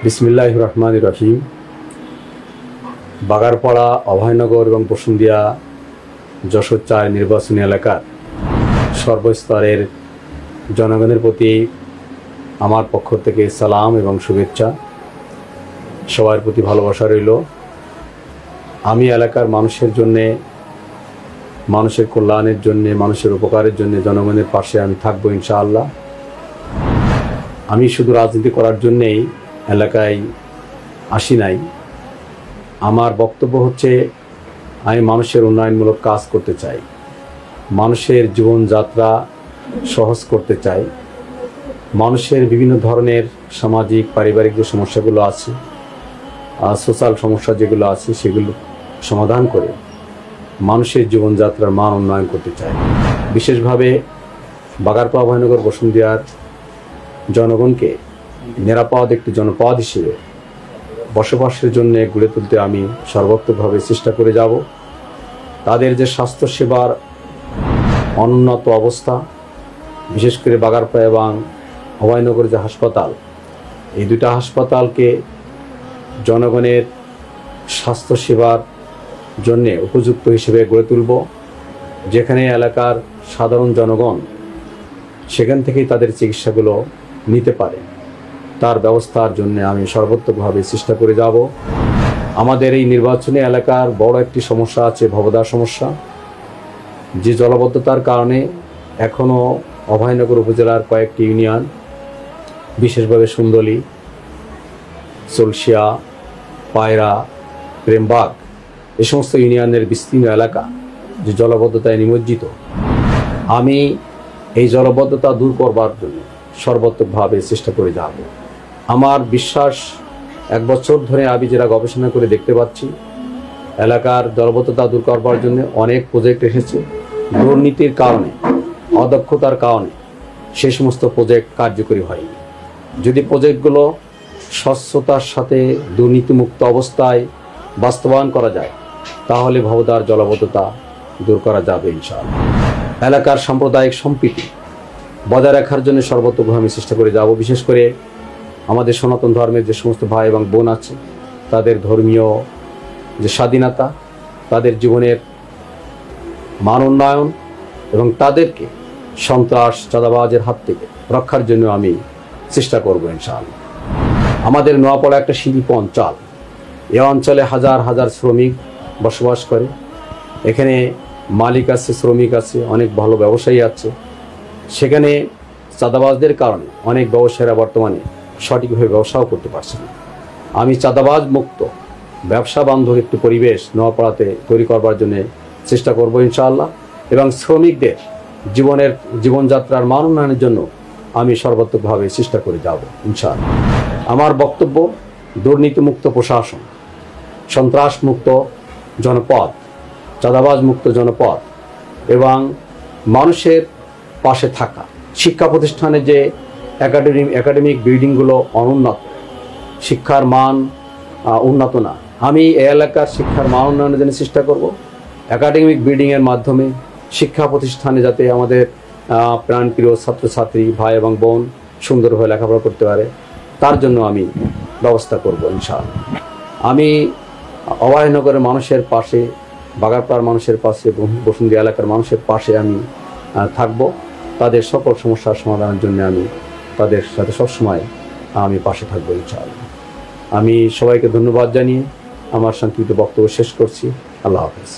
বিসমিল্লাহির রহমানির রহিম। বাগারপাড়া, অভয়নগর এবং বসুন্ধিয়া যশোর ৪ নির্বাচনী এলাকার সর্বস্তরের জনগণের প্রতি আমার পক্ষ থেকে সালাম এবং শুভেচ্ছা। সবার প্রতি ভালোবাসা রইল। আমি এলাকার মানুষের জন্যে, মানুষের কল্যাণের জন্যে, মানুষের উপকারের জন্য জনগণের পাশে আমি থাকবো ইনশাআল্লাহ। আমি শুধু রাজনীতি করার জন্যেই এলাকায় আসি নাই। আমার বক্তব্য হচ্ছে, আমি মানুষের উন্নয়নমূলক কাজ করতে চাই, মানুষের জীবনযাত্রা সহজ করতে চাই, মানুষের বিভিন্ন ধরনের সামাজিক পারিবারিক যে সমস্যাগুলো আছে, সোশ্যাল সমস্যা যেগুলো আছে সেগুলো সমাধান করে মানুষের জীবনযাত্রার মান উন্নয়ন করতে চাই। বিশেষভাবে বাগারপাড়া, অভয়নগর, বসুন্ধিয়ার জনগণকে নিরাপদ একটি জনপদ হিসেবে বসবাসের জন্য গড়ে তুলতে আমি সর্বাত্মকভাবে চেষ্টা করে যাব। তাদের যে স্বাস্থ্যসেবার অনুন্নত অবস্থা, বিশেষ করে বাগারপাড়া এবং অভয়নগর যে হাসপাতাল, এই দুটা হাসপাতালকে জনগণের স্বাস্থ্যসেবার জন্য উপযুক্ত হিসেবে গড়ে তুলব, যেখানে এলাকার সাধারণ জনগণ সেখান থেকেই তাদের চিকিৎসাগুলো নিতে পারে, তার ব্যবস্থার জন্য আমি সর্বাত্মকভাবে চেষ্টা করে যাব। আমাদের এই নির্বাচনী এলাকার বড় একটি সমস্যা আছে, ভবদাহ সমস্যা, যে জলাবদ্ধতার কারণে এখনও অভয়নগর উপজেলার কয়েকটি ইউনিয়ন, বিশেষভাবে সুন্দলী, চলসিয়া, পায়রা, প্রেমবাগ, এই সমস্ত ইউনিয়নের বিস্তীর্ণ এলাকা যে জলাবদ্ধতায় নিমজ্জিত। আমি এই জলাবদ্ধতা দূর করবার জন্য সর্বাত্মকভাবে চেষ্টা করে যাব। আমার বিশ্বাস, 1 বছর ধরে আমি যেটা গবেষণা করে দেখতে পাচ্ছি, এলাকার জলাবদ্ধতা দূর করবার জন্য অনেক প্রজেক্ট এসেছে। দুর্নীতির কারণে, অদক্ষতার কারণে সেই সমস্ত প্রজেক্ট কার্যকরী হয়নি। যদি প্রজেক্টগুলো স্বচ্ছতার সাথে দুর্নীতিমুক্ত অবস্থায় বাস্তবায়ন করা যায়, তাহলে ভবদার জলাবদ্ধতা দূর করা যাবে ইনশাআল্লাহ। এলাকার সাম্প্রদায়িক সম্প্রীতি বজায় রাখার জন্য সর্বোত্তভাবে আমি চেষ্টা করে যাব। বিশেষ করে আমাদের সনাতন ধর্মের যে সমস্ত ভাই এবং বোন আছে, তাদের ধর্মীয় যে স্বাধীনতা, তাদের জীবনের মান উন্নয়ন এবং তাদেরকে সন্ত্রাস, চাঁদাবাজের হাত থেকে রক্ষার জন্য আমি চেষ্টা করব ইনশাআল্লাহ। আমাদের নোয়াপাড়া একটা শিল্প অঞ্চল, এ অঞ্চলে হাজার হাজার শ্রমিক বসবাস করে। এখানে মালিক আছে, শ্রমিক আছে, অনেক ভালো ব্যবসায়ী আছে। সেখানে চাঁদাবাজদের কারণে অনেক ব্যবসায়ীরা বর্তমানে সঠিকভাবে ব্যবসাও করতে পারছে না। আমি চাঁদাবাজ মুক্ত, ব্যবসা বান্ধব একটি পরিবেশ নোয়াপাড়াতে তৈরি করবার জন্য চেষ্টা করব ইনশাআল্লাহ। এবং শ্রমিকদের জীবনযাত্রার মান উন্নয়নের জন্য আমি সর্বাত্মকভাবে চেষ্টা করে যাব ইনশাআল্লাহ। আমার বক্তব্য, দুর্নীতিমুক্ত প্রশাসন, সন্ত্রাসমুক্ত জনপদ, চাঁদাবাজ মুক্ত জনপদ এবং মানুষের পাশে থাকা। শিক্ষা প্রতিষ্ঠানে যে একাডেমিক বিল্ডিংগুলো অনুন্নত, শিক্ষার মান উন্নত না, আমি এই এলাকার শিক্ষার মান উন্নয়নের জন্য চেষ্টা করব। একাডেমিক বিল্ডিংয়ের মাধ্যমে শিক্ষা প্রতিষ্ঠানে যাতে আমাদের প্রাণপ্রিয় ছাত্রছাত্রী ভাই এবং বোন সুন্দরভাবে লেখাপড়া করতে পারে, তার জন্য আমি ব্যবস্থা করব ইনশাআল্লাহ। আমি অভয়নগরের মানুষের পাশে, বাগারপাড়ার মানুষের পাশে, বসুন্ধিয়া এলাকার মানুষের পাশে আমি থাকব। তাদের সকল সমস্যার সমাধানের জন্য আমি তাদের সাথে সবসময় আমি পাশে থাকবো ইনশাআল্লাহ। আমি সবাইকে ধন্যবাদ জানিয়ে আমার সংক্ষিপ্ত বক্তব্য শেষ করছি। আল্লাহ হাফেজ।